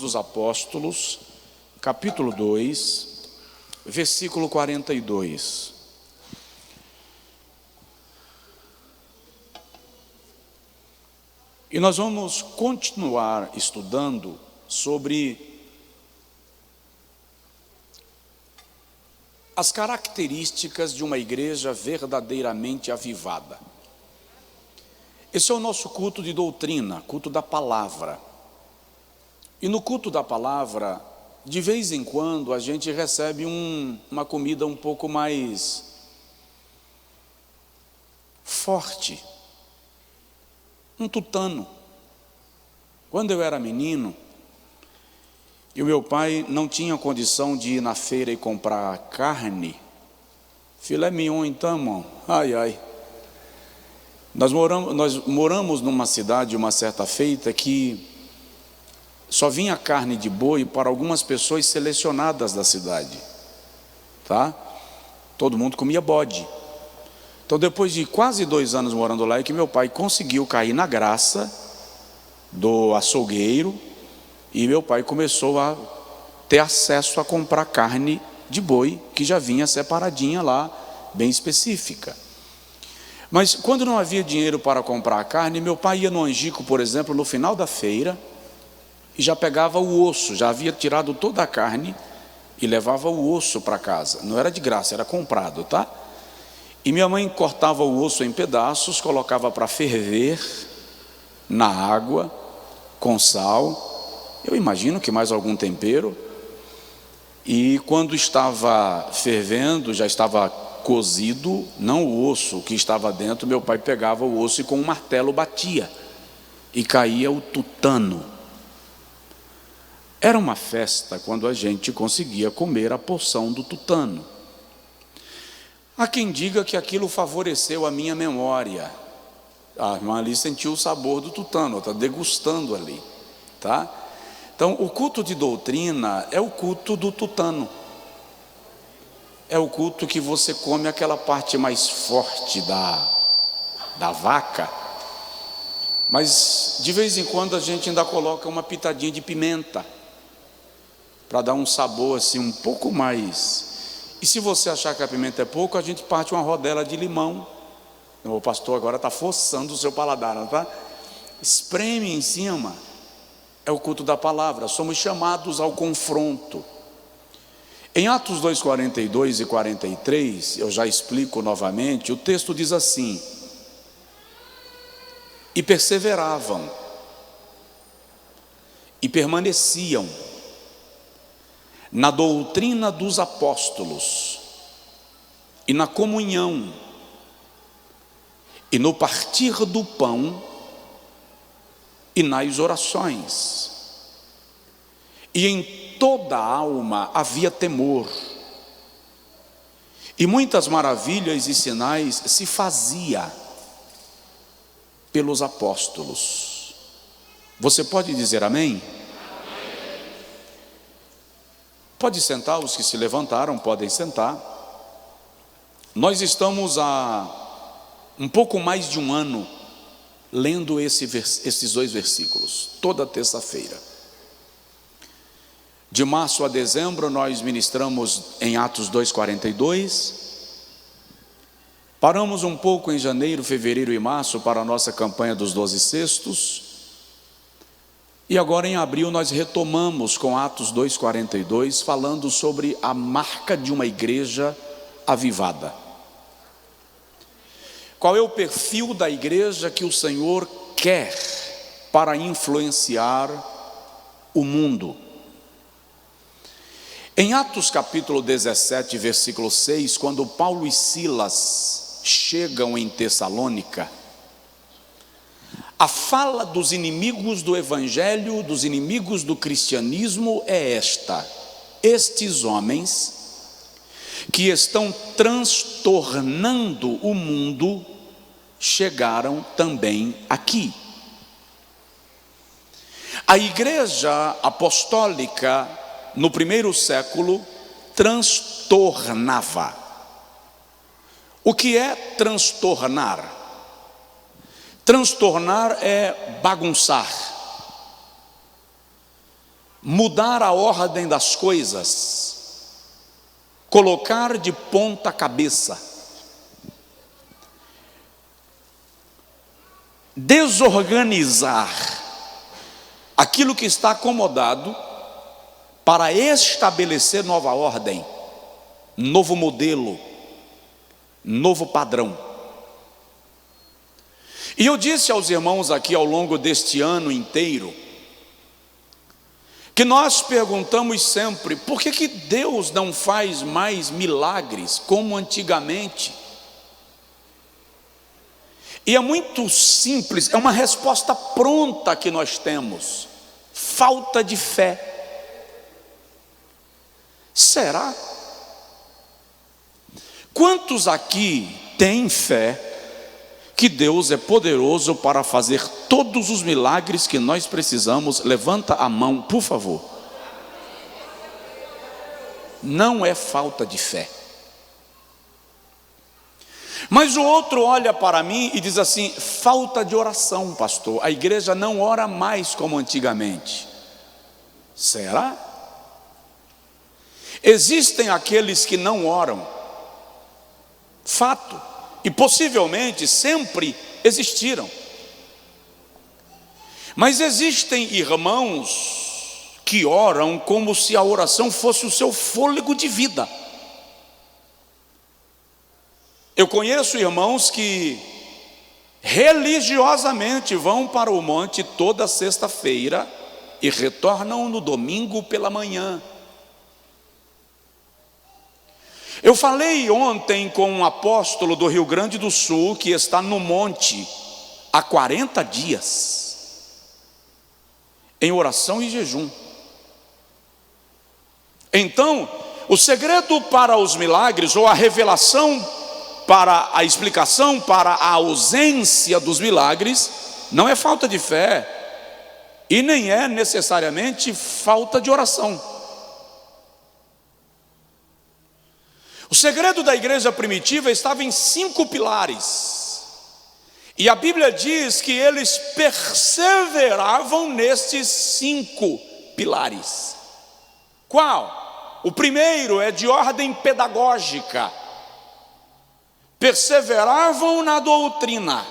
dos Apóstolos, capítulo 2, versículo 42. E nós vamos continuar estudando sobre as características de uma igreja verdadeiramente avivada. Esse é o nosso culto de doutrina, culto da palavra. E no culto da palavra, de vez em quando, a gente recebe uma comida um pouco mais forte. Um tutano. Quando eu era menino, e o meu pai não tinha condição de ir na feira e comprar carne, filé mignon então, irmão, ai, ai. Nós moramos numa cidade, uma certa feita, que só vinha carne de boi para algumas pessoas selecionadas da cidade, tá? Todo mundo comia bode. Então, depois de quase 2 anos morando lá, é que meu pai conseguiu cair na graça do açougueiro, e meu pai começou a ter acesso a comprar carne de boi, que já vinha separadinha lá, bem específica. Mas quando não havia dinheiro para comprar a carne, meu pai ia no Angico, por exemplo, no final da feira, e já pegava o osso, já havia tirado toda a carne, e levava o osso para casa. Não era de graça, era comprado, tá? E minha mãe cortava o osso em pedaços, colocava para ferver na água, com sal, eu imagino que mais algum tempero, e quando estava fervendo, já estava cozido, não o osso que estava dentro, meu pai pegava o osso e com um martelo batia, e caía o tutano. Era uma festa quando a gente conseguia comer a porção do tutano. Há quem diga que aquilo favoreceu a minha memória. A irmã ali sentiu o sabor do tutano, está degustando ali, tá? Então, o culto de doutrina é o culto do tutano. É o culto que você come aquela parte mais forte da vaca, mas de vez em quando a gente ainda coloca uma pitadinha de pimenta, para dar um sabor assim um pouco mais. E se você achar que a pimenta é pouco, a gente parte uma rodela de limão. O pastor agora está forçando o seu paladar, não tá? Espreme em cima. É o culto da palavra. Somos chamados ao confronto. Em Atos 2, 42 e 43, eu já explico novamente, o texto diz assim: e perseveravam, e permaneciam na doutrina dos apóstolos, e na comunhão, e no partir do pão, e nas orações. E em toda a alma havia temor, e muitas maravilhas e sinais se fazia pelos apóstolos. Você pode dizer amém? Pode sentar, os que se levantaram podem sentar. Nós estamos há um pouco mais de um ano lendo esses 2 versículos, toda terça-feira. De março a dezembro nós ministramos em Atos 2:42. Paramos um pouco em janeiro, fevereiro e março para a nossa campanha dos 12 cestos. E agora em abril nós retomamos com Atos 2:42, falando sobre a marca de uma igreja avivada. Qual é o perfil da igreja que o Senhor quer para influenciar o mundo? Em Atos capítulo 17, versículo 6, quando Paulo e Silas chegam em Tessalônica, a fala dos inimigos do evangelho, dos inimigos do cristianismo é esta: estes homens que estão transtornando o mundo chegaram também aqui. A igreja apostólica no primeiro século transtornava. O que é transtornar? Transtornar é bagunçar. mudar a ordem das coisas, colocar de ponta cabeça, desorganizar aquilo que está acomodado para estabelecer nova ordem, novo modelo, novo padrão. E eu disse aos irmãos aqui ao longo deste ano inteiro, que nós perguntamos sempre, por que Deus não faz mais milagres como antigamente? E é muito simples, é uma resposta pronta que nós temos: falta de fé. Será? Quantos aqui têm fé que Deus é poderoso para fazer todos os milagres que nós precisamos? Levanta a mão, por favor. Não é falta de fé. Mas o outro olha para mim e diz assim: falta de oração, pastor. A igreja não ora mais como antigamente. Será? Existem aqueles que não oram, fato, e possivelmente sempre existiram. Mas existem irmãos que oram como se a oração fosse o seu fôlego de vida. Eu conheço irmãos que religiosamente vão para o monte toda sexta-feira e retornam no domingo pela manhã. Eu falei ontem com um apóstolo do Rio Grande do Sul que está no monte há 40 dias, em oração e jejum. Então, o segredo para os milagres, ou a revelação para a explicação para a ausência dos milagres, não é falta de fé e nem é necessariamente falta de oração. O segredo da igreja primitiva estava em 5 pilares, e a Bíblia diz que eles perseveravam nestes 5 pilares. Qual? O primeiro é de ordem pedagógica. Perseveravam na doutrina.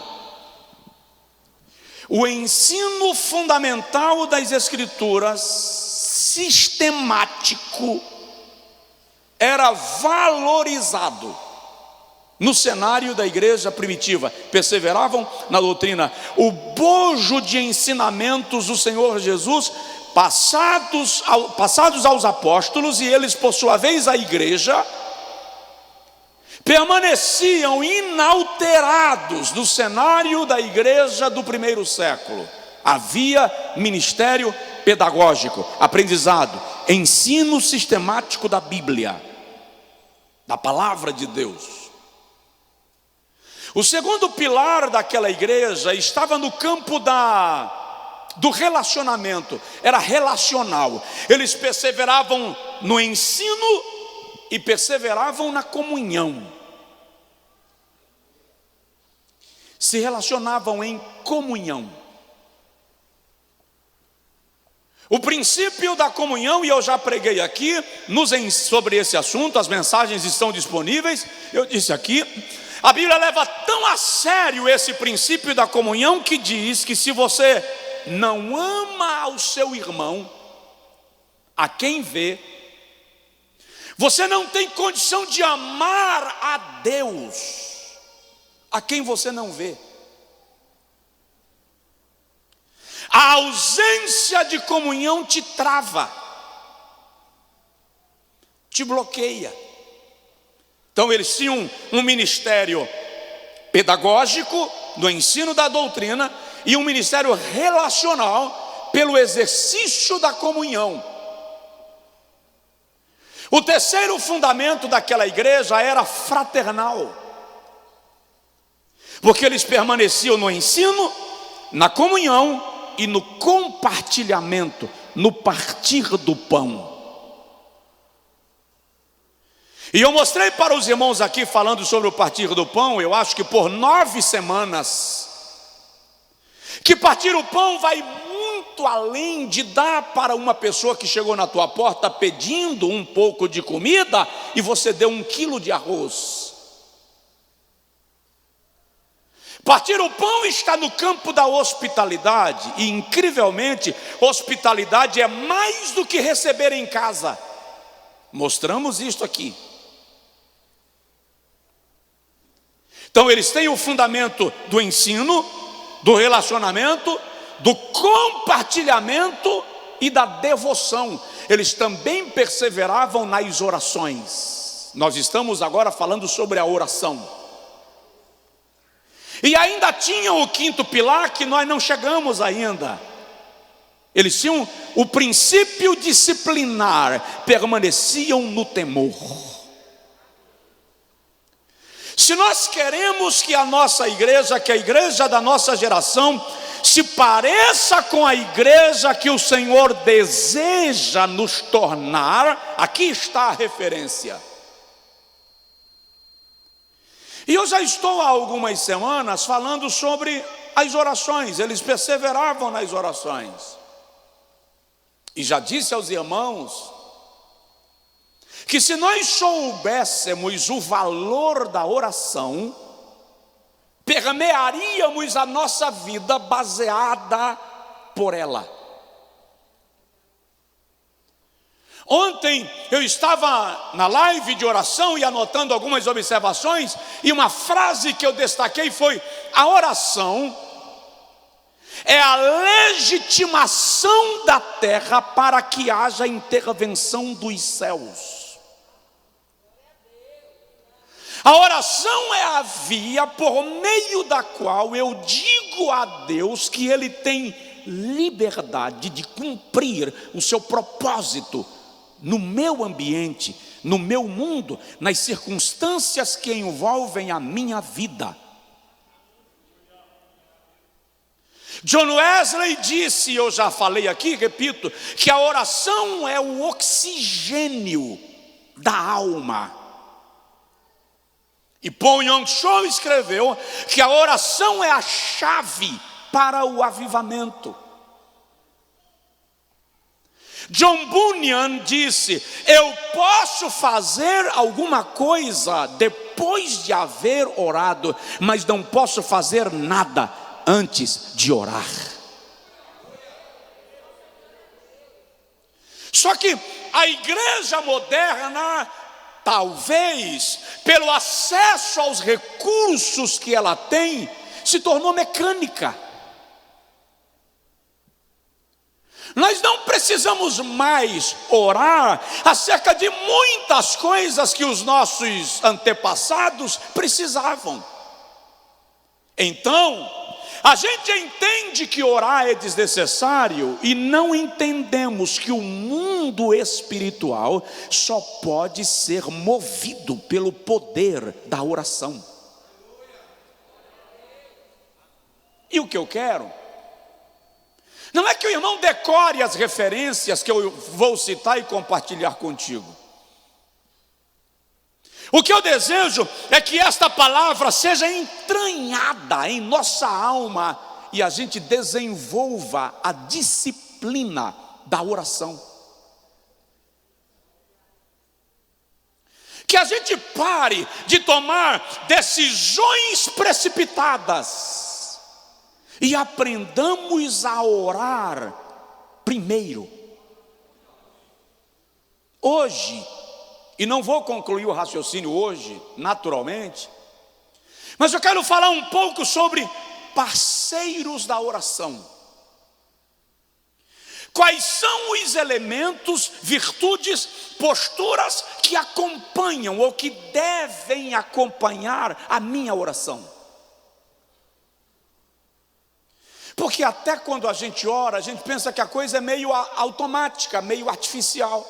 O ensino fundamental das Escrituras, sistemático, era valorizado no cenário da igreja primitiva. Perseveravam na doutrina. O bojo de ensinamentos do Senhor Jesus, passados aos apóstolos, e eles por sua vez à igreja, permaneciam inalterados no cenário da igreja do primeiro século. Havia ministério pedagógico, aprendizado, ensino sistemático da Bíblia, da palavra de Deus. O segundo pilar daquela igreja estava no campo do relacionamento, era relacional. Eles perseveravam no ensino e perseveravam na comunhão. Se relacionavam em comunhão. O princípio da comunhão, e eu já preguei aqui sobre esse assunto, as mensagens estão disponíveis. Eu disse aqui, a Bíblia leva tão a sério esse princípio da comunhão que diz que se você não ama ao seu irmão, a quem vê, você não tem condição de amar a Deus, a quem você não vê. A ausência de comunhão te trava, te bloqueia. Então eles tinham um ministério pedagógico no ensino da doutrina e um ministério relacional pelo exercício da comunhão. O terceiro fundamento daquela igreja era fraternal, porque eles permaneciam no ensino, na comunhão e no compartilhamento, no partir do pão. E eu mostrei para os irmãos aqui, falando sobre o partir do pão, eu acho que por 9 semanas, que partir o pão vai muito muito além de dar para uma pessoa que chegou na tua porta pedindo um pouco de comida e você deu 1 quilo de arroz. Partir o pão está no campo da hospitalidade, e incrivelmente, hospitalidade é mais do que receber em casa. Mostramos isto aqui. Então eles têm o fundamento do ensino, do relacionamento, do compartilhamento e da devoção. Eles também perseveravam nas orações. Nós estamos agora falando sobre a oração. E ainda tinham o 5º pilar que nós não chegamos ainda. Eles tinham o princípio disciplinar, permaneciam no temor. Se nós queremos que a nossa igreja, que a igreja da nossa geração, se pareça com a igreja que o Senhor deseja nos tornar, aqui está a referência. E eu já estou há algumas semanas falando sobre as orações. Eles perseveravam nas orações. E já disse aos irmãos que se nós soubéssemos o valor da oração, permearíamos a nossa vida baseada por ela. Ontem eu estava na live de oração e anotando algumas observações, e uma frase que eu destaquei foi: a oração é a legitimação da terra para que haja intervenção dos céus. A oração é a via por meio da qual eu digo a Deus que Ele tem liberdade de cumprir o seu propósito no meu ambiente, no meu mundo, nas circunstâncias que envolvem a minha vida. John Wesley disse, eu já falei aqui, repito, que a oração é o oxigênio da alma. E Paul Yong-Cho escreveu que a oração é a chave para o avivamento. John Bunyan disse: eu posso fazer alguma coisa depois de haver orado, mas não posso fazer nada antes de orar. Só que a igreja moderna, talvez pelo acesso aos recursos que ela tem, se tornou mecânica. Nós não precisamos mais orar acerca de muitas coisas que os nossos antepassados precisavam. Então, a gente entende que orar é desnecessário e não entendemos que o mundo espiritual só pode ser movido pelo poder da oração. E o que eu quero não é que o irmão decore as referências que eu vou citar e compartilhar contigo. O que eu desejo é que esta palavra seja entranhada em nossa alma e a gente desenvolva a disciplina da oração. Que a gente pare de tomar decisões precipitadas e aprendamos a orar primeiro. Hoje, e não vou concluir o raciocínio hoje, naturalmente, mas eu quero falar um pouco sobre parceiros da oração. Quais são os elementos, virtudes, posturas que acompanham ou que devem acompanhar a minha oração? Porque até quando a gente ora, a gente pensa que a coisa é meio automática, meio artificial.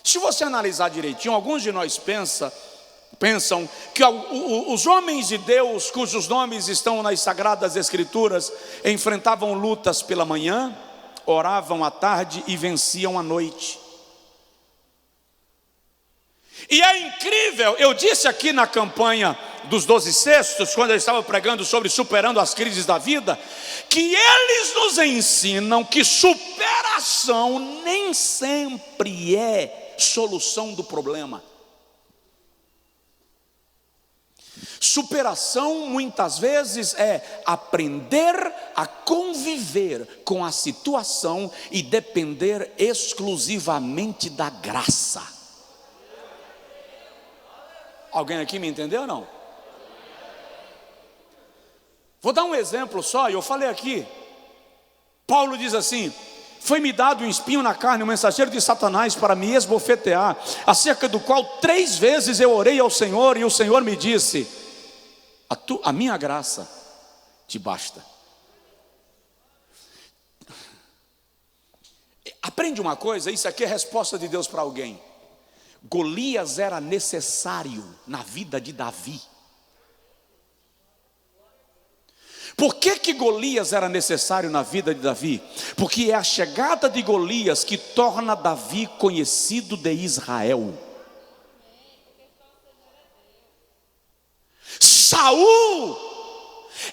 Se você analisar direitinho, alguns de nós pensam que os homens de Deus, cujos nomes estão nas Sagradas Escrituras, enfrentavam lutas pela manhã, oravam à tarde e venciam à noite. E é incrível, eu disse aqui na campanha dos 12 cestos, quando eu estava pregando sobre superando as crises da vida, que eles nos ensinam que superação nem sempre é solução do problema. Superação muitas vezes é aprender a conviver com a situação e depender exclusivamente da graça. Alguém aqui me entendeu ou não? Vou dar um exemplo só, e eu falei aqui. Paulo diz assim: foi-me dado um espinho na carne, um mensageiro de Satanás para me esbofetear, acerca do qual 3 vezes eu orei ao Senhor, e o Senhor me disse: a minha graça te basta. Aprende uma coisa, isso aqui é resposta de Deus para alguém. Golias era necessário na vida de Davi. Por que Golias era necessário na vida de Davi? Porque é a chegada de Golias que torna Davi conhecido de Israel. Saul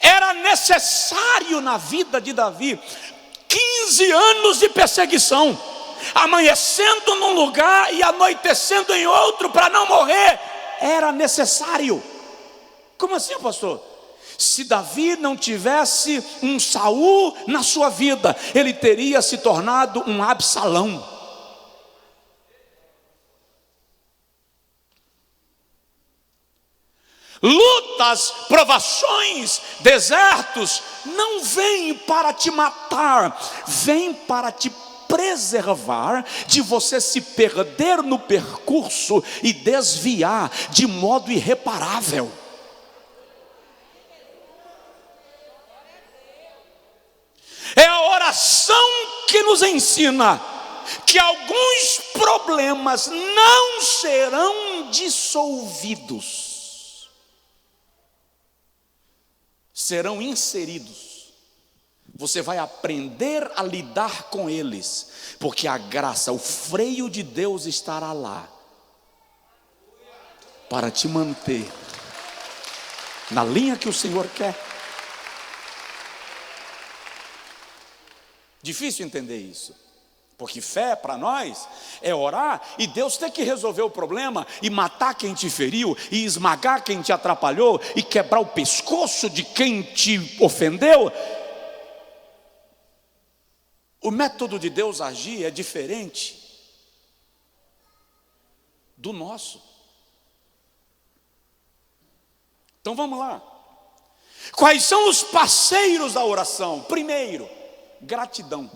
era necessário na vida de Davi. 15 anos de perseguição, amanhecendo num lugar e anoitecendo em outro para não morrer, era necessário. Como assim, pastor? Se Davi não tivesse um Saul na sua vida, ele teria se tornado um Absalão. Lutas, provações, desertos não vêm para te matar, vêm para te preservar de você se perder no percurso e desviar de modo irreparável. É a oração que nos ensina que alguns problemas não serão dissolvidos, serão inseridos. Você vai aprender a lidar com eles, porque a graça, o freio de Deus estará lá para te manter na linha que o Senhor quer. Difícil entender isso, porque fé para nós é orar e Deus tem que resolver o problema e matar quem te feriu, e esmagar quem te atrapalhou, e quebrar o pescoço de quem te ofendeu. O método de Deus agir é diferente do nosso. Então vamos lá. Quais são os parceiros da oração? Primeiro, gratidão.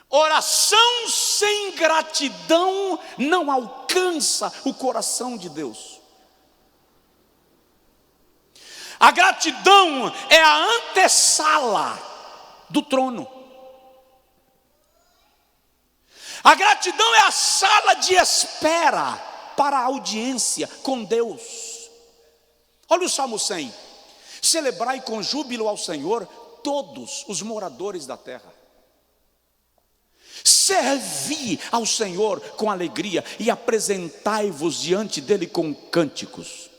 Oração sem gratidão não alcança o coração de Deus. A gratidão é a antessala do trono. A gratidão é a sala de espera para a audiência com Deus. Olha o Salmo 100. Celebrai com júbilo ao Senhor todos os moradores da terra. Servi ao Senhor com alegria e apresentai-vos diante dele com cânticos.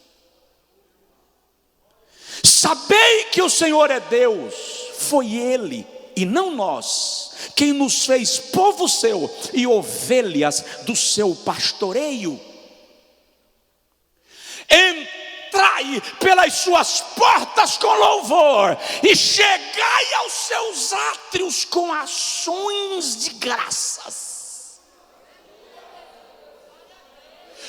Sabei que o Senhor é Deus, foi Ele e não nós quem nos fez povo seu e ovelhas do seu pastoreio. Entrai pelas suas portas com louvor e chegai aos seus átrios com ações de graças.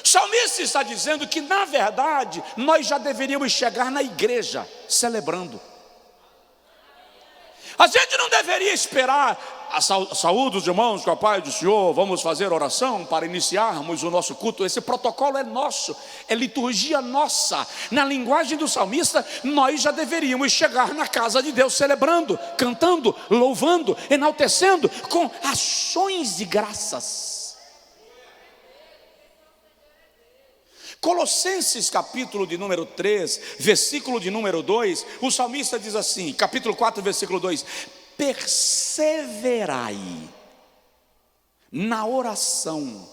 O salmista está dizendo que, na verdade, nós já deveríamos chegar na igreja celebrando. A gente não deveria esperar a saúde dos irmãos com a paz do Senhor, vamos fazer oração para iniciarmos o nosso culto. Esse protocolo é nosso, é liturgia nossa. Na linguagem do salmista, nós já deveríamos chegar na casa de Deus celebrando, cantando, louvando, enaltecendo, com ações de graças. Colossenses capítulo de número 3, versículo de número 2, o salmista diz assim, capítulo 4, versículo 2: perseverai na oração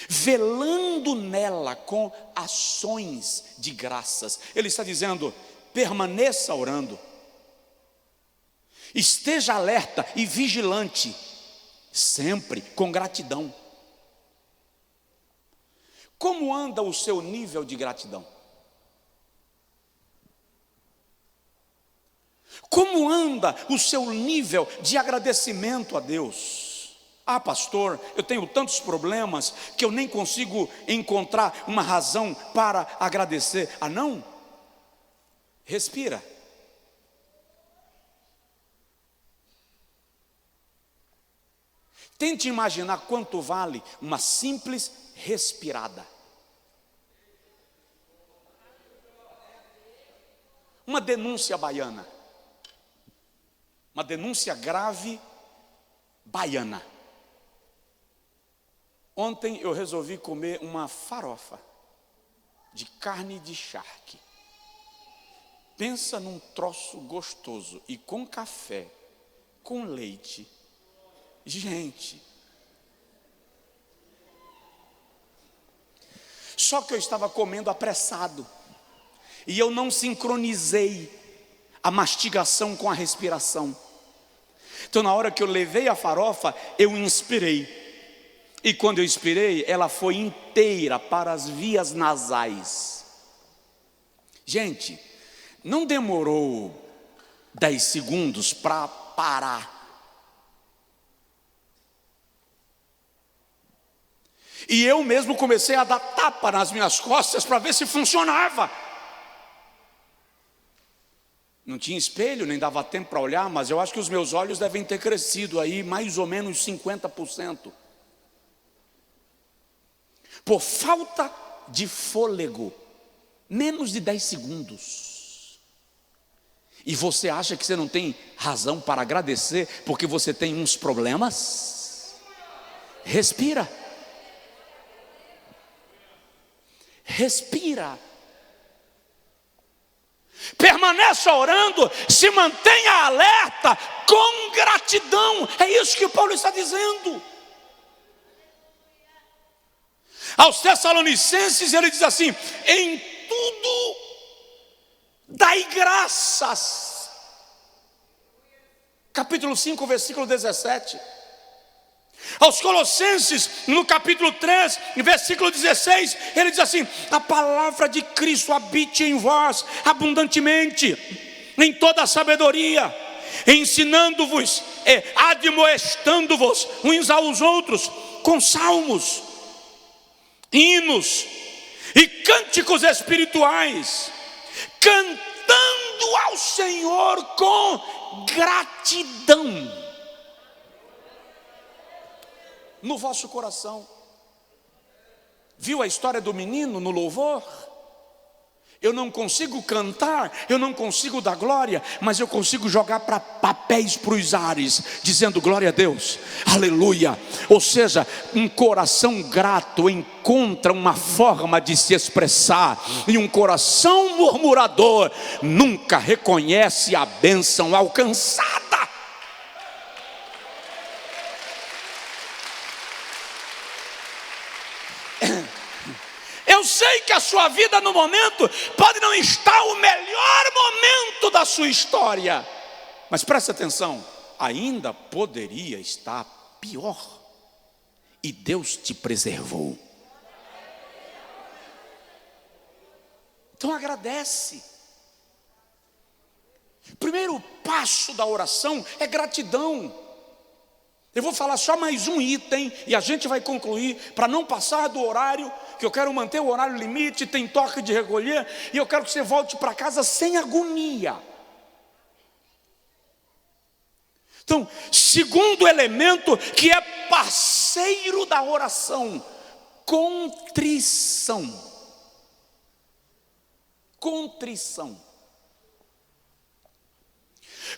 velando nela com ações de graças. Ele está dizendo: permaneça orando, esteja alerta e vigilante, sempre com gratidão. Como anda o seu nível de gratidão? Como anda o seu nível de agradecimento a Deus? Ah, pastor, eu tenho tantos problemas que eu nem consigo encontrar uma razão para agradecer. Ah, não? Respira. Tente imaginar quanto vale uma simples respirada. Uma denúncia baiana. Uma denúncia grave baiana. Ontem eu resolvi comer uma farofa de carne de charque. Pensa num troço gostoso, e com café, com leite. Gente, só que eu estava comendo apressado, e eu não sincronizei a mastigação com a respiração. Então, na hora que eu levei a farofa, eu inspirei. E quando eu expirei, ela foi inteira para as vias nasais. Gente, não demorou 10 segundos para parar. E eu mesmo comecei a dar tapa nas minhas costas para ver se funcionava. Não tinha espelho, nem dava tempo para olhar, mas eu acho que os meus olhos devem ter crescido aí mais ou menos 50%. Por falta de fôlego, menos de 10 segundos. E você acha que você não tem razão para agradecer porque você tem uns problemas? Respira. Respira. Permaneça orando, se mantenha alerta com gratidão. É isso que Paulo está dizendo. Aos Tessalonicenses ele diz assim: em tudo dai graças. Capítulo 5, versículo 17. Aos Colossenses, no capítulo 3, versículo 16, ele diz assim: a palavra de Cristo habite em vós abundantemente, em toda a sabedoria, ensinando-vos e admoestando-vos uns aos outros com salmos, hinos e cânticos espirituais, cantando ao Senhor com gratidão no vosso coração. Viu a história do menino no louvor? Eu não consigo cantar, eu não consigo dar glória, mas eu consigo jogar para papéis para os ares, dizendo glória a Deus, aleluia. Ou seja, um coração grato encontra uma forma de se expressar, e um coração murmurador nunca reconhece a bênção alcançada. Eu sei que a sua vida no momento pode não estar o melhor momento da sua história, mas preste atenção, ainda poderia estar pior, e Deus te preservou. Então agradece. Primeiro passo da oração é gratidão. Eu vou falar só mais um item e a gente vai concluir, para não passar do horário, que eu quero manter o horário limite, tem toque de recolher, e eu quero que você volte para casa sem agonia. Então, segundo elemento que é parceiro da oração, contrição. Contrição.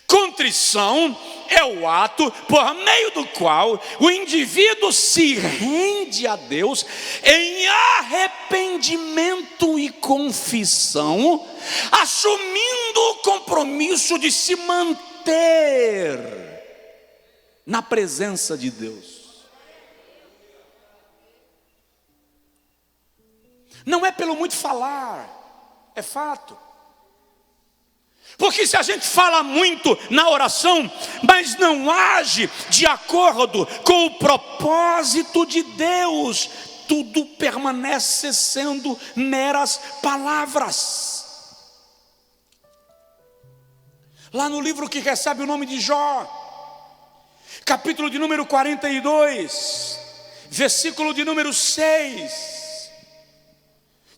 Contrição é o ato por meio do qual o indivíduo se rende a Deus em arrependimento e confissão, assumindo o compromisso de se manter na presença de Deus. Não é pelo muito falar, é fato. Porque se a gente fala muito na oração, mas não age de acordo com o propósito de Deus, tudo permanece sendo meras palavras. Lá no livro que recebe o nome de Jó, capítulo de número 42, versículo de número 6,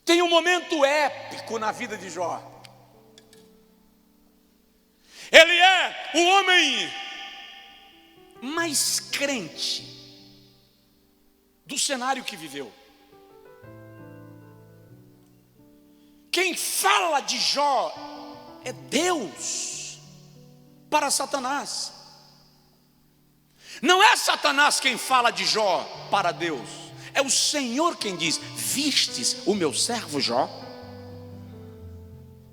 tem um momento épico na vida de Jó. Ele é o homem mais crente do cenário que viveu. Quem fala de Jó é Deus para Satanás. Não é Satanás quem fala de Jó para Deus. É o Senhor quem diz: vistes o meu servo Jó?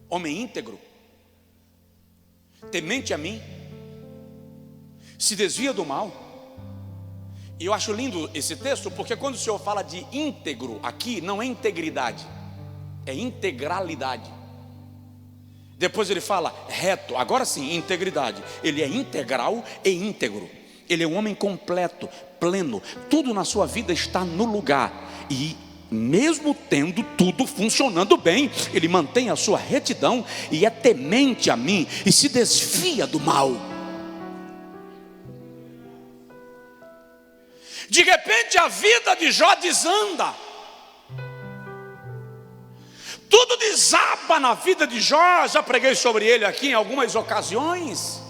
Homem íntegro, temente a mim, se desvia do mal. E eu acho lindo esse texto, porque quando o Senhor fala de íntegro aqui, não é integridade, é integralidade. Depois ele fala reto, agora sim, integridade. Ele é integral e íntegro. Ele é um homem completo, pleno. Tudo na sua vida está no lugar. E mesmo tendo tudo funcionando bem, ele mantém a sua retidão e é temente a mim e se desvia do mal. De repente a vida de Jó desanda. Tudo desaba na vida de Jó. Já preguei sobre ele aqui em algumas ocasiões.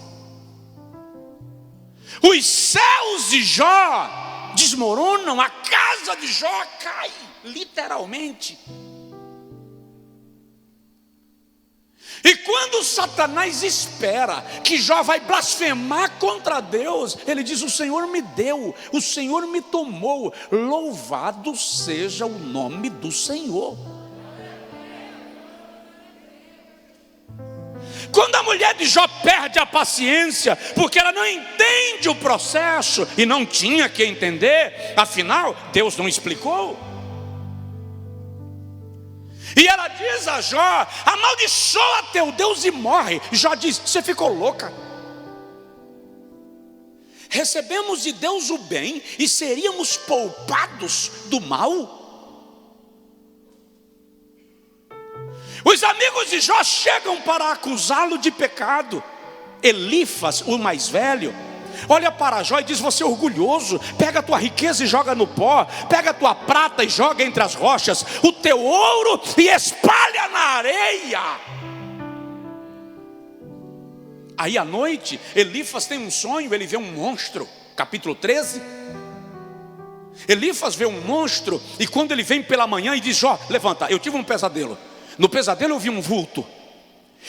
Os céus de Jó desmoronam, a casa de Jó cai, literalmente. E quando Satanás espera que Jó vai blasfemar contra Deus, ele diz: o Senhor me deu, o Senhor me tomou, louvado seja o nome do Senhor. Quando a mulher de Jó perde a paciência, porque ela não entende o processo, e não tinha que entender, afinal, Deus não explicou. E ela diz a Jó: amaldiçoa teu Deus e morre. Jó diz: você ficou louca? Recebemos de Deus o bem e seríamos poupados do mal? Os amigos de Jó chegam para acusá-lo de pecado. Elifas, o mais velho, olha para Jó e diz: você é orgulhoso, pega a tua riqueza e joga no pó, pega a tua prata e joga entre as rochas, o teu ouro e espalha na areia. Aí à noite, Elifas tem um sonho, ele vê um monstro, capítulo 13. Elifas vê um monstro, e quando ele vem pela manhã e diz: Jó, levanta, eu tive um pesadelo. No pesadelo eu vi um vulto,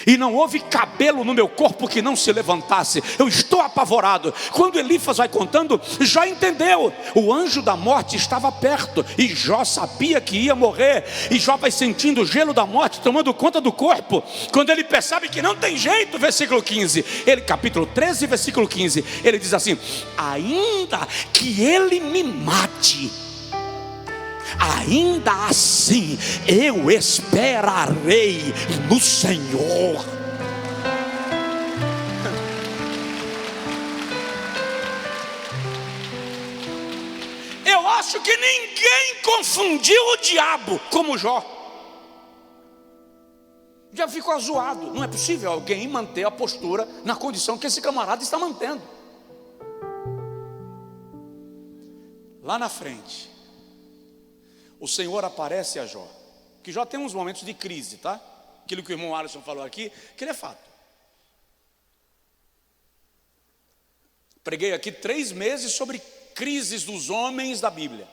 e não houve cabelo no meu corpo que não se levantasse. Eu estou apavorado. Quando Elifas vai contando, Jó entendeu. O anjo da morte estava perto, e Jó sabia que ia morrer. E Jó vai sentindo o gelo da morte tomando conta do corpo. Quando ele percebe que não tem jeito, versículo 15, capítulo 13, versículo 15, ele diz assim: ainda que ele me mate, ainda assim eu esperarei no Senhor. Eu acho que ninguém confundiu o diabo como Jó. Já ficou zoado. Não é possível alguém manter a postura na condição que esse camarada está mantendo. Lá na frente, o Senhor aparece a Jó. Que Jó tem uns momentos de crise, tá? Aquilo que o irmão Alisson falou aqui, que ele é fato. Preguei aqui 3 meses sobre crises dos homens da Bíblia.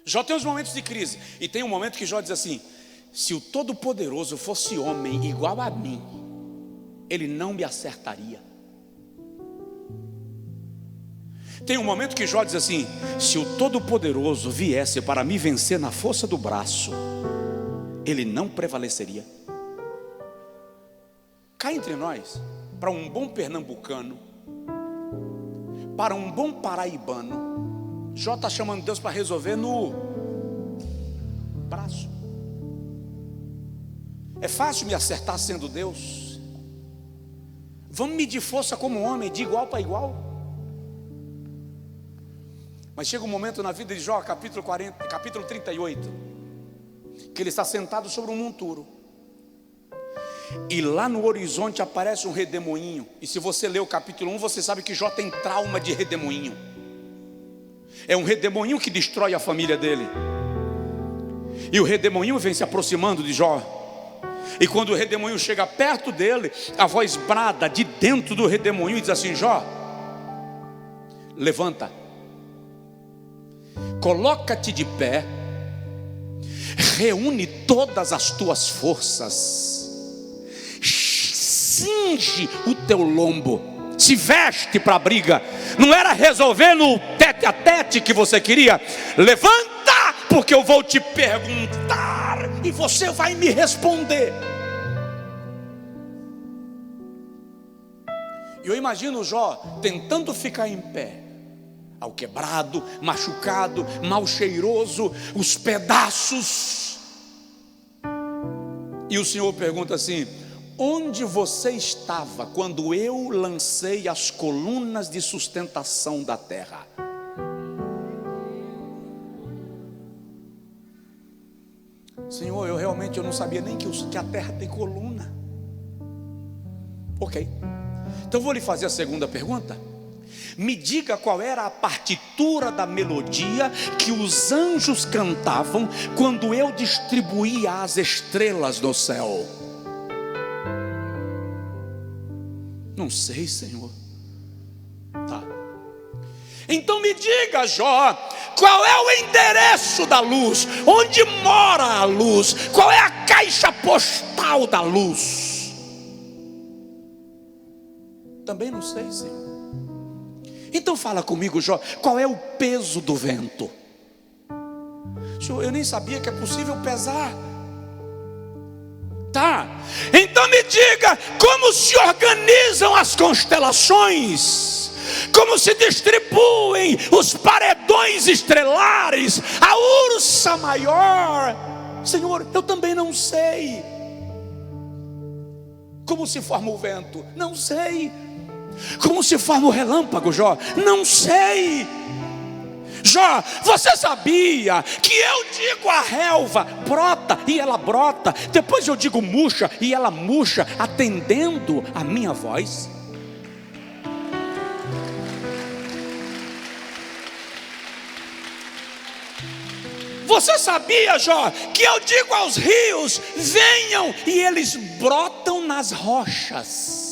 Jó tem uns momentos de crise. E tem um momento que Jó diz assim: se o Todo-Poderoso fosse homem igual a mim, ele não me acertaria. Tem um momento que Jó diz assim: se o Todo-Poderoso viesse para me vencer na força do braço, ele não prevaleceria. Cá entre nós, para um bom pernambucano, para um bom paraibano, Jó está chamando Deus para resolver braço. É fácil me acertar sendo Deus. Vamos medir força como homem, de igual para igual. Mas chega um momento na vida de Jó, capítulo 38, que ele está sentado sobre um monturo, e lá no horizonte aparece um redemoinho. E se você ler o capítulo 1, você sabe que Jó tem trauma de redemoinho. É um redemoinho que destrói a família dele. E o redemoinho vem se aproximando de Jó. E quando o redemoinho chega perto dele, a voz brada de dentro do redemoinho e diz assim: Jó, levanta, coloca-te de pé, reúne todas as tuas forças, cinge o teu lombo, se veste para a briga. Não era resolver no tete a tete que você queria? Levanta, porque eu vou te perguntar e você vai me responder. E eu imagino Jó tentando ficar em pé, ao quebrado, machucado, mal cheiroso, os pedaços. E o Senhor pergunta assim: onde você estava quando eu lancei as colunas de sustentação da terra? Senhor, eu realmente não sabia nem que a terra tem coluna. Ok, então vou lhe fazer a segunda pergunta. Me diga qual era a partitura da melodia que os anjos cantavam quando eu distribuía as estrelas do céu. Não sei, Senhor. Tá. Então me diga, Jó, qual é o endereço da luz? Onde mora a luz? Qual é a caixa postal da luz? Também não sei, Senhor. Então fala comigo, Jó, qual é o peso do vento? Senhor, eu nem sabia que é possível pesar. Tá, então me diga como se organizam as constelações, como se distribuem os paredões estrelares, a ursa maior. Senhor, eu também não sei. Como se forma o vento? Não sei. Como se forma o relâmpago, Jó? Não sei. Jó, você sabia que eu digo a relva, brota, e ela brota. Depois eu digo murcha, e ela murcha, atendendo a minha voz? Você sabia, Jó, que eu digo aos rios, venham, e eles brotam nas rochas?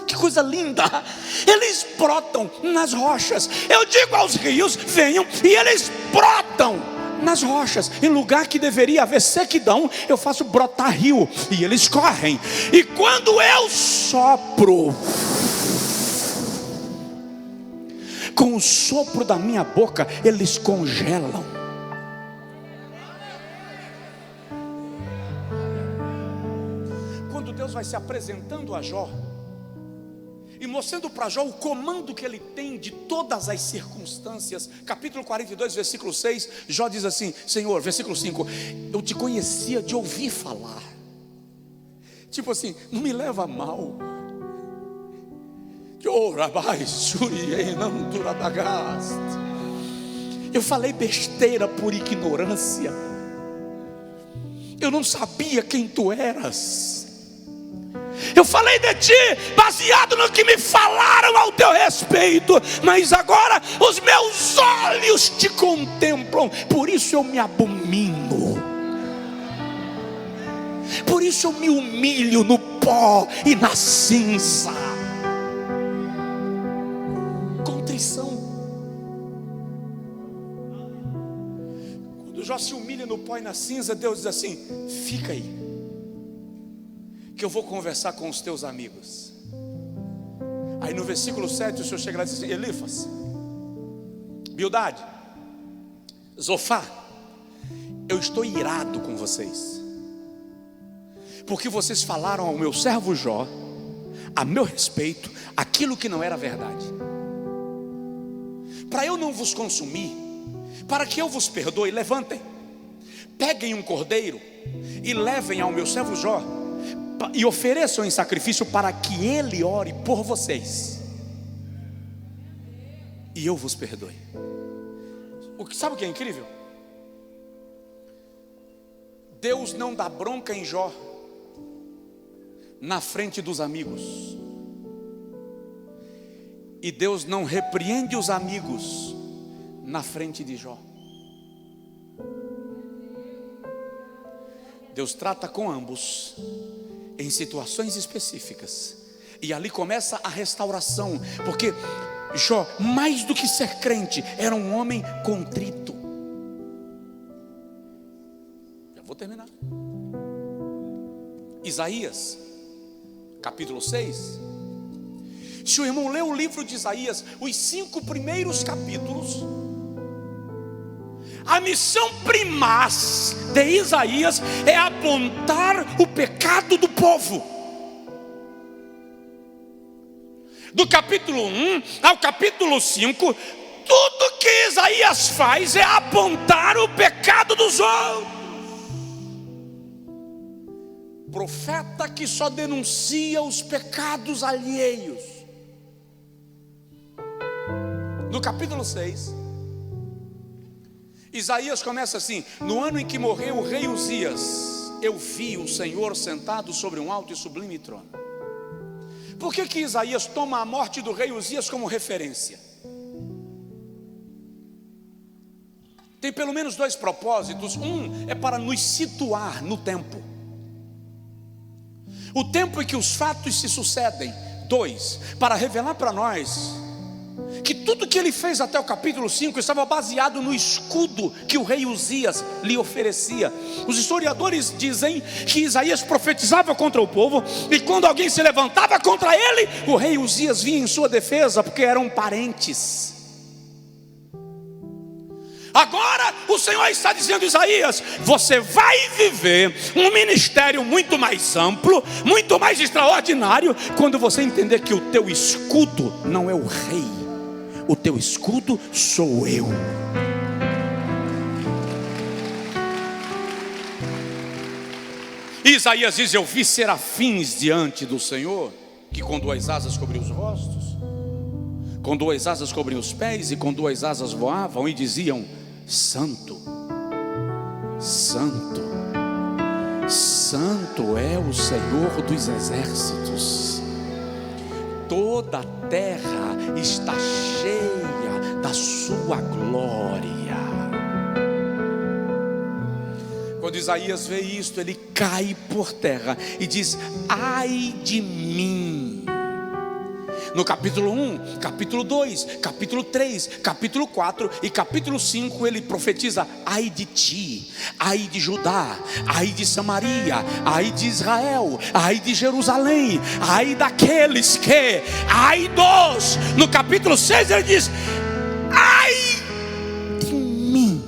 Que coisa linda! Eles brotam nas rochas. Eu digo aos rios, venham, e eles brotam nas rochas. Em lugar que deveria haver sequidão, eu faço brotar rio, e eles correm. E quando eu sopro, com o sopro da minha boca, eles congelam. Quando Deus vai se apresentando a Jó e mostrando para Jó o comando que ele tem de todas as circunstâncias, capítulo 42, versículo 6, Jó diz assim: Senhor, versículo 5, eu te conhecia de ouvir falar. Tipo assim, não me leva a mal. Eu falei besteira por ignorância. Eu não sabia quem tu eras. Eu falei de ti baseado no que me falaram ao teu respeito, mas agora os meus olhos te contemplam. Por isso eu me abomino, por isso eu me humilho no pó e na cinza. Contrição. Quando Jó se humilha no pó e na cinza, Deus diz assim: fica aí, que eu vou conversar com os teus amigos. Aí no versículo 7 o Senhor chega lá e diz assim: Elifas, Bildade, Zofar, eu estou irado com vocês, porque vocês falaram ao meu servo Jó, a meu respeito, aquilo que não era verdade. Para eu não vos consumir, para que eu vos perdoe, levantem, peguem um cordeiro e levem ao meu servo Jó e ofereçam em sacrifício para que ele ore por vocês e eu vos perdoe. Sabe o que é incrível? Deus não dá bronca em Jó na frente dos amigos, e Deus não repreende os amigos na frente de Jó. Deus trata com ambos em situações específicas, e ali começa a restauração, porque Jó, mais do que ser crente, era um homem contrito. Já vou terminar. Isaías capítulo 6. Se o irmão lê o livro de Isaías, os 5 primeiros capítulos, a missão primaz de Isaías é apontar o pecado do povo. Do capítulo 1 ao capítulo 5, tudo que Isaías faz é apontar o pecado dos outros. Profeta que só denuncia os pecados alheios. No capítulo 6, Isaías começa assim: no ano em que morreu o rei Uzias, eu vi o Senhor sentado sobre um alto e sublime trono. Por que Isaías toma a morte do rei Uzias como referência? Tem pelo menos 2 propósitos. Um é para nos situar no tempo, o tempo em que os fatos se sucedem. 2, para revelar para nós que tudo que ele fez até o capítulo 5 estava baseado no escudo que o rei Uzias lhe oferecia. Os historiadores dizem que Isaías profetizava contra o povo, e quando alguém se levantava contra ele, o rei Uzias vinha em sua defesa, porque eram parentes. Agora o Senhor está dizendo: Isaías, você vai viver um ministério muito mais amplo, muito mais extraordinário, quando você entender que o teu escudo não é o rei, o teu escudo sou eu. Isaías diz: eu vi serafins diante do Senhor, que com 2 asas cobriam os rostos, com 2 asas cobriam os pés, e com 2 asas voavam, e diziam: Santo, Santo, Santo é o Senhor dos exércitos. Toda a terra está cheia da sua glória. Quando Isaías vê isto, ele cai por terra e diz: ai de mim. No capítulo 1, capítulo 2, capítulo 3, capítulo 4 e capítulo 5, ele profetiza: ai de ti, ai de Judá, ai de Samaria, ai de Israel, ai de Jerusalém, ai daqueles que, ai dos. No capítulo 6 ele diz: ai de mim.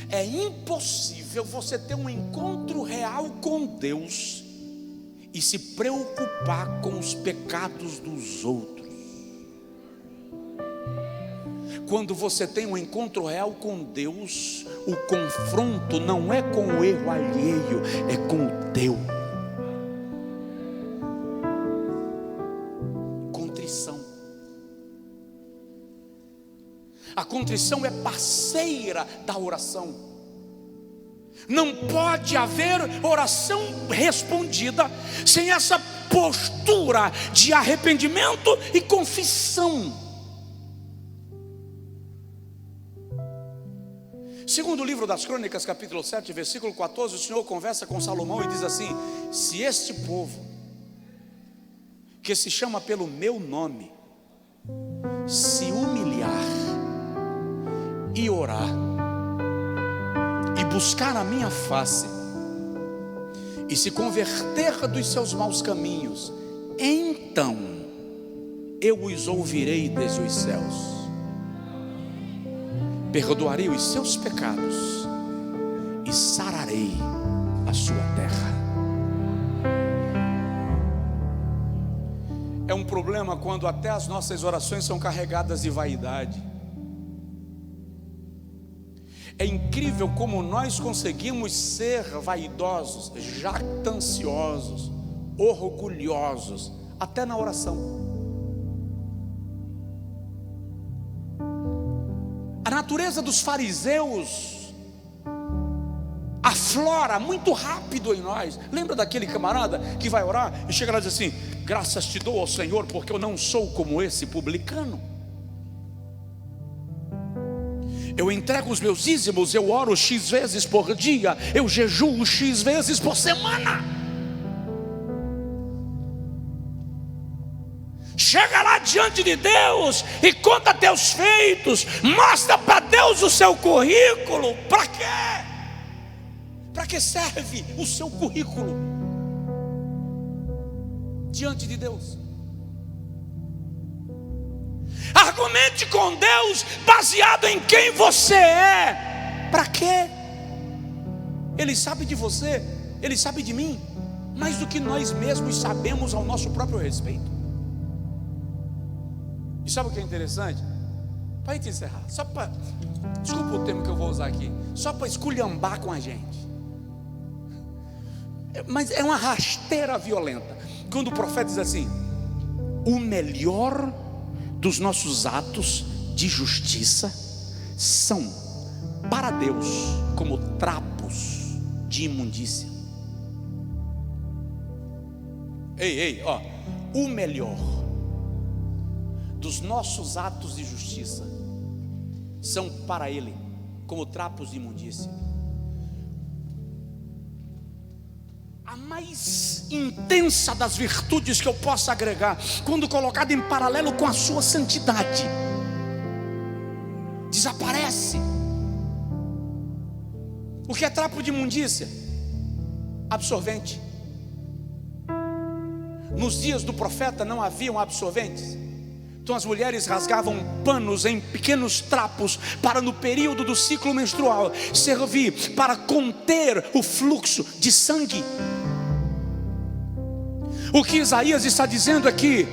É impossível você ter um encontro real com Deus e se preocupar com os pecados dos outros. Quando você tem um encontro real com Deus, o confronto não é com o erro alheio, é com o teu. Contrição. A contrição é parceira da oração. Não pode haver oração respondida sem essa postura de arrependimento e confissão. Segundo o livro das Crônicas, capítulo 7, versículo 14, o Senhor conversa com Salomão e diz assim: se este povo, que se chama pelo meu nome, se humilhar e orar e buscar a minha face e se converter dos seus maus caminhos, então eu os ouvirei desde os céus, perdoarei os seus pecados e sararei a sua terra. É um problema quando até as nossas orações são carregadas de vaidade. É incrível como nós conseguimos ser vaidosos, jactanciosos, orgulhosos, até na oração. A natureza dos fariseus aflora muito rápido em nós. Lembra daquele camarada que vai orar e chega lá e diz assim: graças te dou ao Senhor, porque eu não sou como esse publicano. Eu entrego os meus dízimos, eu oro X vezes por dia, eu jejuo X vezes por semana. Chega lá diante de Deus e conta teus feitos, mostra para Deus o seu currículo. Para quê? Para que serve o seu currículo diante de Deus? Argumente com Deus baseado em quem você é. Para quê? Ele sabe de você, Ele sabe de mim, mais do que nós mesmos sabemos ao nosso próprio respeito. E sabe o que é interessante? Para gente encerrar, só para, desculpa o termo que eu vou usar aqui, só para esculhambar com a gente. Mas é uma rasteira violenta quando o profeta diz assim: o melhor dos nossos atos de justiça são para Deus como trapos de imundícia. Ei, ó, o melhor dos nossos atos de justiça são para Ele como trapos de imundícia. A mais intensa das virtudes que eu posso agregar, quando colocada em paralelo com a sua santidade, desaparece. O que é trapo de imundícia? Absorvente. Nos dias do profeta não haviam absorventes, então as mulheres rasgavam panos em pequenos trapos para, no período do ciclo menstrual, servir para conter o fluxo de sangue. O que Isaías está dizendo aqui,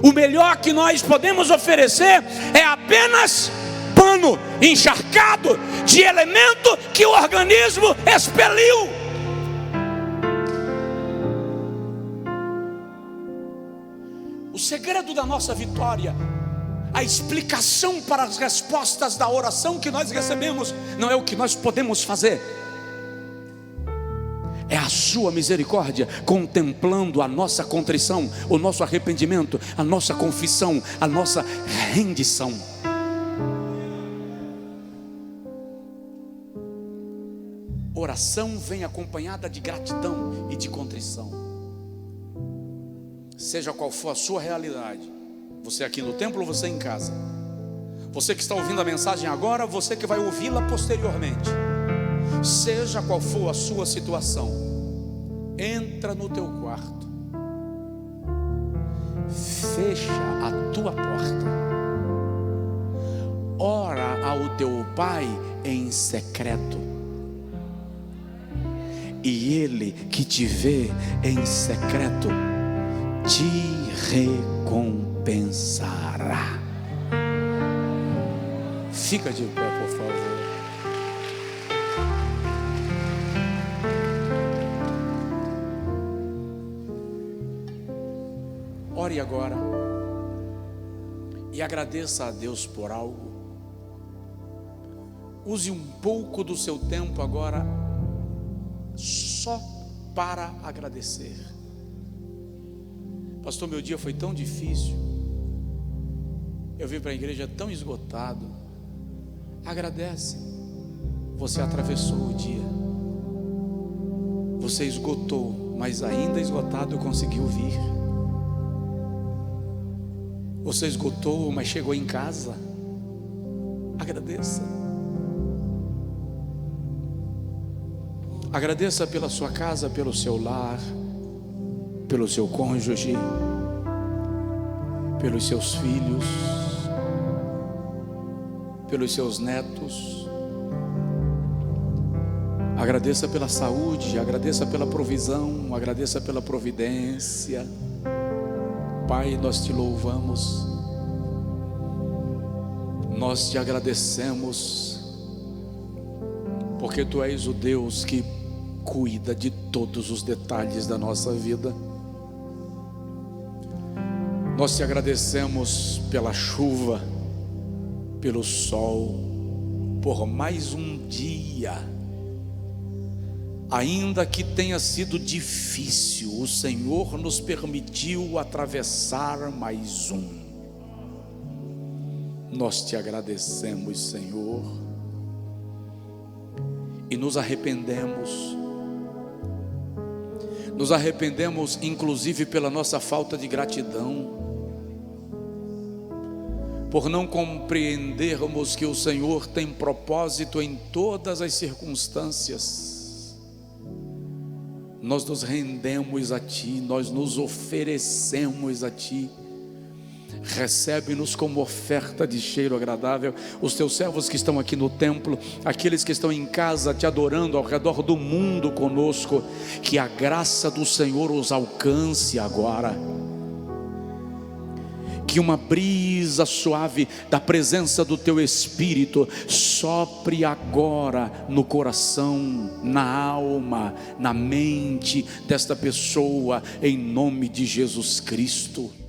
o melhor que nós podemos oferecer é apenas pano encharcado de elemento que o organismo expeliu. O segredo da nossa vitória, a explicação para as respostas da oração que nós recebemos, não é o que nós podemos fazer, é a sua misericórdia contemplando a nossa contrição, o nosso arrependimento, a nossa confissão, a nossa rendição. Oração vem acompanhada de gratidão e de contrição. Seja qual for a sua realidade, você aqui no templo ou você em casa, você que está ouvindo a mensagem agora, você que vai ouvi-la posteriormente, seja qual for a sua situação, entra no teu quarto, fecha a tua porta, ora ao teu Pai em secreto, e Ele que te vê em secreto te recompensará. Fica de pé, por favor. Ore agora e agradeça a Deus por algo. Use um pouco do seu tempo agora só para agradecer. Pastor, meu dia foi tão difícil, eu vim para a igreja tão esgotado. Agradece. Você atravessou o dia, você esgotou, mas ainda esgotado conseguiu vir. Você esgotou, mas chegou em casa. Agradeça. Agradeça pela sua casa, pelo seu lar, pelo seu cônjuge, pelos seus filhos, pelos seus netos. Agradeça pela saúde, agradeça pela provisão, agradeça pela providência. Pai, nós te louvamos, nós te agradecemos, porque Tu és o Deus que cuida de todos os detalhes da nossa vida. Nós Te agradecemos pela chuva, pelo sol, por mais um dia. Ainda que tenha sido difícil, o Senhor nos permitiu atravessar mais um. Nós Te agradecemos, Senhor, e nos arrependemos. Nos arrependemos inclusive pela nossa falta de gratidão, por não compreendermos que o Senhor tem propósito em todas as circunstâncias. Nós nos rendemos a Ti, nós nos oferecemos a Ti. Recebe-nos como oferta de cheiro agradável. Os Teus servos que estão aqui no templo, aqueles que estão em casa Te adorando ao redor do mundo conosco, que a graça do Senhor os alcance agora. Que uma brisa suave da presença do Teu Espírito sopre agora no coração, na alma, na mente desta pessoa, em nome de Jesus Cristo.